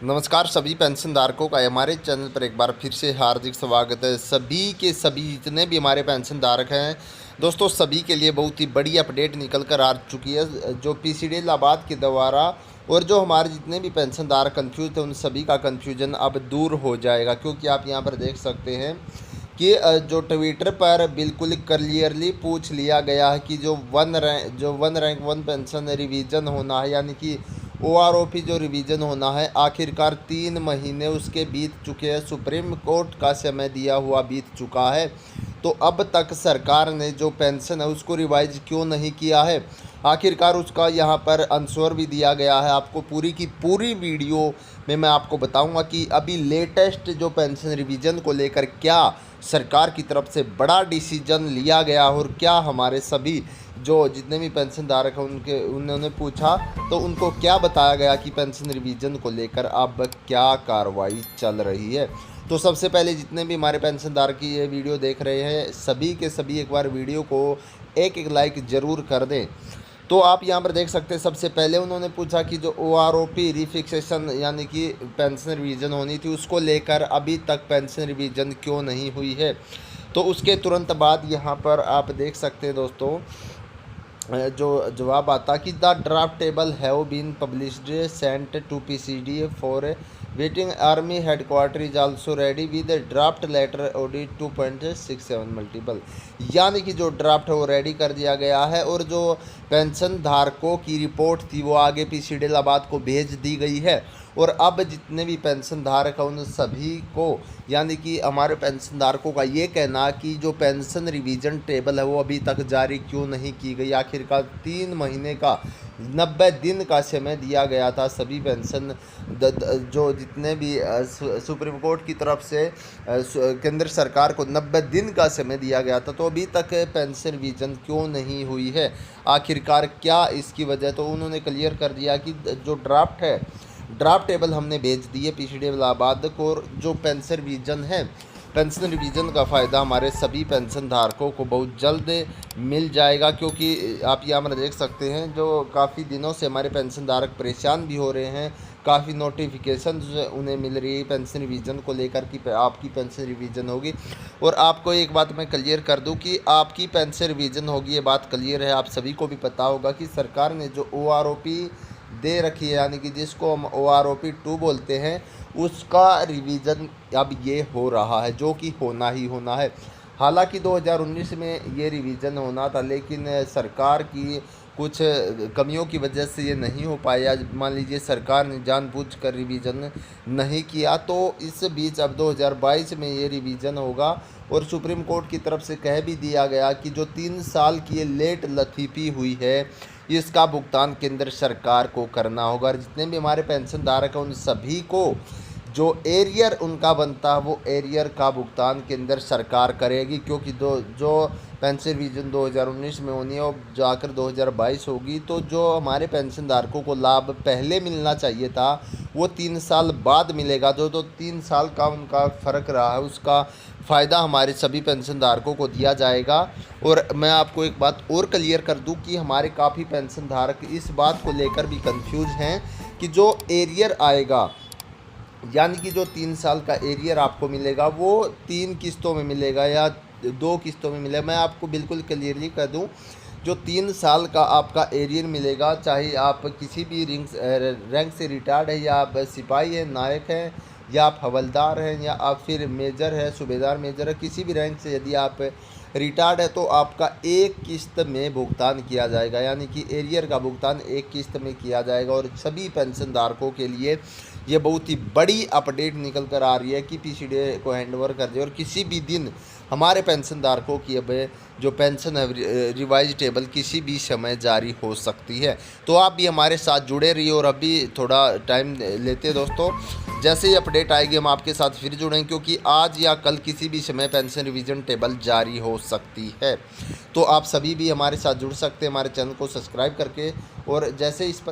नमस्कार सभी पेंशनधारकों का हमारे चैनल पर एक बार फिर से हार्दिक स्वागत है। सभी के सभी जितने भी हमारे पेंशनधारक हैं दोस्तों, सभी के लिए बहुत ही बड़ी अपडेट निकल कर आ चुकी है, जो पीसीडी इलाहाबाद के द्वारा। और जो हमारे जितने भी पेंशनधारक कन्फ्यूज थे उन सभी का कन्फ्यूजन अब दूर हो जाएगा, क्योंकि आप यहाँ पर देख सकते हैं कि जो ट्विटर पर बिल्कुल क्लियरली पूछ लिया गया है कि जो one rank one pension revision होना है, यानी कि ओआरओपी जो रिवीजन होना है, आखिरकार 3 महीने उसके बीत चुके हैं। सुप्रीम कोर्ट का समय दिया हुआ बीत चुका है, तो अब तक सरकार ने जो पेंशन है उसको रिवाइज क्यों नहीं किया है। आखिरकार उसका यहाँ पर आंसर भी दिया गया है। आपको पूरी की पूरी वीडियो में मैं आपको बताऊंगा कि अभी लेटेस्ट जो पेंशन रिवीजन को लेकर क्या सरकार की तरफ से बड़ा डिसीजन लिया गया और क्या हमारे सभी जो जितने भी पेंशन धारक हैं उन्होंने पूछा तो उनको क्या बताया गया कि पेंशन रिवीजन को लेकर अब क्या कार्रवाई चल रही है। तो सबसे पहले जितने भी हमारे पेंशन धारक ये वीडियो देख रहे हैं सभी के सभी एक बार वीडियो को एक लाइक ज़रूर कर दें। तो आप यहाँ पर देख सकते हैं, सबसे पहले उन्होंने पूछा कि जो ओआरओपी रिफिक्सेशन यानी कि पेंशन रिवीजन होनी थी उसको लेकर अभी तक पेंशन रिवीजन क्यों नहीं हुई है। तो उसके तुरंत बाद यहाँ पर आप देख सकते हैं दोस्तों, जो जवाब आता कि the draft table have been published sent to PCD for waiting army headquarter is also ready with draft letter audit 2.67 multiple. यानी कि जो ड्राफ्ट है वो रेडी कर दिया गया है और जो पेंशन धारकों की रिपोर्ट थी वो आगे पीसीडी इलाहाबाद को भेज दी गई है। और अब जितने भी पेंशन धारक हैं उन सभी को, यानी कि हमारे पेंशन धारकों का ये कहना कि जो पेंशन रिवीजन टेबल है वो अभी तक जारी क्यों नहीं की गई। आखिरकार 3 महीने का 90 दिन का समय दिया गया था सभी पेंशन जो जितने भी सुप्रीम कोर्ट की तरफ से केंद्र सरकार को 90 दिन का समय दिया गया था, तो अभी तक पेंशन रिवीजन क्यों नहीं हुई है, आखिरकार क्या इसकी वजह। तो उन्होंने क्लियर कर दिया कि जो ड्राफ्ट है, ड्राफ्ट टेबल हमने भेज दिए पीसीडी इलाहाबाद को। जो पेंशन रिवीजन है, पेंशन रिवीजन का फ़ायदा हमारे सभी पेंशन धारकों को बहुत जल्द मिल जाएगा, क्योंकि आप यहाँ पर देख सकते हैं जो काफ़ी दिनों से हमारे पेंशन धारक परेशान भी हो रहे हैं। काफ़ी नोटिफिकेशन उन्हें मिल रही है पेंशन रिवीजन को लेकर कि आपकी पेंशन रिवीजन होगी। और आपको एक बात मैं क्लियर कर दूं कि आपकी पेंशन रिवीजन होगी, ये बात क्लियर है। आप सभी को भी पता होगा कि सरकार ने जो ओआरओपी दे रखी है, यानी कि जिसको हम ओआरओपी 2 बोलते हैं, उसका रिवीजन अब ये हो रहा है, जो कि होना ही होना है। हालांकि 2019 में ये रिवीजन होना था, लेकिन सरकार की कुछ कमियों की वजह से ये नहीं हो पाया। मान लीजिए सरकार ने जानबूझकर रिवीजन नहीं किया, तो इस बीच अब 2022 में ये रिवीजन होगा। और सुप्रीम कोर्ट की तरफ से कह भी दिया गया कि जो 3 साल की ये लेट लतीफ़ी हुई है इसका भुगतान केंद्र सरकार को करना होगा। और जितने भी हमारे पेंशन धारक हैं उन सभी को जो एरियर उनका बनता है वो एरियर का भुगतान केंद्र सरकार करेगी, क्योंकि जो पेंशन रिवीजन 2019 में होनी है और जाकर 2022 होगी, तो जो हमारे पेंशन धारकों को लाभ पहले मिलना चाहिए था वो 3 साल बाद मिलेगा। जो 3 साल का उनका फ़र्क रहा है उसका फ़ायदा हमारे सभी पेंशन धारकों को दिया जाएगा। और मैं आपको एक बात और क्लियर कर दूं कि हमारे काफ़ी पेंशन धारक इस बात को लेकर भी कंफ्यूज हैं कि जो एरियर आएगा, यानी कि जो 3 साल का एरियर आपको मिलेगा वो 3 किस्तों में मिलेगा या 2 किस्तों में मिलेगा। मैं आपको बिल्कुल क्लियरली कर दूं, जो 3 साल का आपका एरियर मिलेगा, चाहे आप किसी भी रैंक से रिटायर्ड है, या आप सिपाही हैं, नायक हैं, या आप हवलदार हैं, या आप फिर मेजर है, सूबेदार मेजर है, किसी भी रैंक से यदि आप रिटायर्ड है तो आपका एक किस्त में भुगतान किया जाएगा, यानी कि एरियर का भुगतान एक किस्त में किया जाएगा। और सभी पेंशन धारकों के लिए ये बहुत ही बड़ी अपडेट निकल कर आ रही है कि पीसीडी को हैंडओवर कर दे और किसी भी दिन हमारे पेंशन धारकों की अब जो पेंशन है रिवाइज टेबल किसी भी समय जारी हो सकती है। तो आप भी हमारे साथ जुड़े रहिए और अभी थोड़ा टाइम लेते हैं दोस्तों, जैसे ही अपडेट आएगी हम आपके साथ फिर जुड़ेंगे, क्योंकि आज या कल किसी भी समय पेंशन रिवीजन टेबल जारी हो सकती है। तो आप सभी भी हमारे साथ जुड़ सकते हैं हमारे चैनल को सब्सक्राइब करके। और जैसे इस पर